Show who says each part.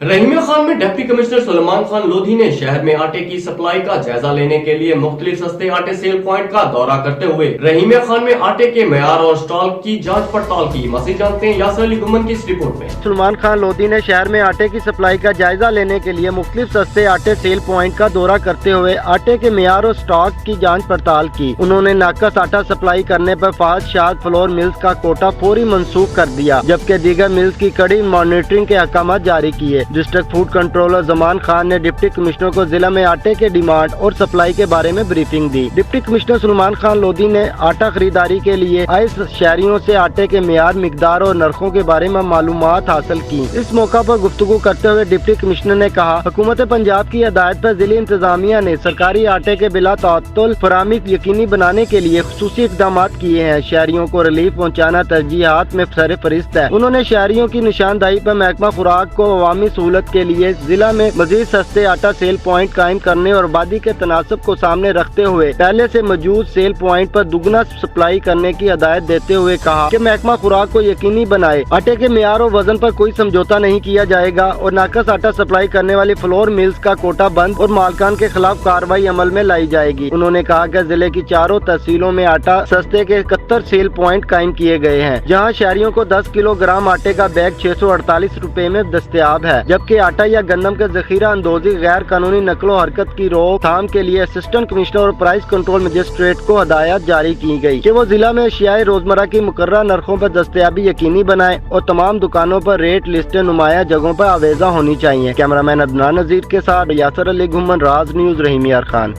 Speaker 1: رحیمیہ خان میں deputy commissioner سلیمان خان لودھی نے شہر میں آٹے کی سپلائی کا جائزہ لینے کے لیے مختلف سستے آٹے سیل پوائنٹ کا دورہ کرتے ہوئے رحیمیہ خان میں آٹے کے معیار اور سٹال کی جانچ پڑتال کی۔ مزید جانتے ہیں یاسر علی گھمن کی اس رپورٹ میں۔
Speaker 2: سلیمان خان لودھی نے شہر میں آٹے کی سپلائی کا جائزہ لینے کے لیے مختلف سستے آٹے سیل پوائنٹ کا دورہ کرتے ہوئے آٹے کے معیار اور سٹاک کی جانچ پڑتال کی۔ انہوں نے ناقص آٹا سپلائی کرنے پر فاض شاد فلور ملز کا کوٹا فوری منسوخ کر دیا، جبکہ دیگر ملز کی کڑی مانیٹرنگ کے احکامات جاری کیے۔ District food controller Zaman Khan نے ڈپٹی کمشنر کو ضلع میں آٹے کے ڈیمانڈ اور سپلائی کے بارے میں بریفنگ دی۔ ڈپٹی کمشنر سلیمان خان لودھی نے آٹا خریداری کے لیے آئے شہریوں سے آٹے کے معیار، مقدار اور نرخوں کے بارے میں معلومات حاصل کی۔ اس موقع پر گفتگو کرتے ہوئے ڈپٹی کمشنر نے کہا، حکومت پنجاب کی ہدایت پر ضلعی انتظامیہ نے سرکاری آٹے کے بلا تعطل فراہمی یقینی بنانے کے لیے خصوصی اقدامات کیے ہیں۔ شہریوں کو ریلیف پہنچانا ترجیحات میں سر فہرست ہے۔ انہوں نے شہریوں کی نشاندہی پر محکمہ خوراک کو عوامی سہولت کے لیے ضلع میں مزید سستے آٹا سیل پوائنٹ قائم کرنے اور آبادی کے تناسب کو سامنے رکھتے ہوئے پہلے سے موجود سیل پوائنٹ پر دگنا سپلائی کرنے کی ہدایت دیتے ہوئے کہا کہ محکمہ خوراک کو یقینی بنائے آٹے کے معیار اور وزن پر کوئی سمجھوتہ نہیں کیا جائے گا اور ناقص آٹا سپلائی کرنے والی فلور ملز کا کوٹا بند اور مالکان کے خلاف کارروائی عمل میں لائی جائے گی۔ انہوں نے کہا کہ ضلع کی چاروں تحصیلوں میں آٹا سستے کے 71 سیل پوائنٹ قائم کیے گئے ہیں، جہاں شہریوں کو 10 کلو گرام آٹے کا بیگ 648 روپے میں دستیاب ہے، جبکہ آٹا یا گندم کے ذخیرہ اندوزی غیر قانونی نقل و حرکت کی روک تھام کے لیے اسسٹنٹ کمشنر اور پرائس کنٹرول مجسٹریٹ کو ہدایت جاری کی گئی کہ وہ ضلع میں اشیاء روزمرہ کی مقررہ نرخوں پر دستیابی یقینی بنائے اور تمام دکانوں پر ریٹ لسٹیں نمایاں جگہوں پر آویزاں ہونی چاہیے۔ کیمرہ مین عدنان نذیر کے ساتھ یاسر علی گھمن، راز نیوز، رحیمیہ خان۔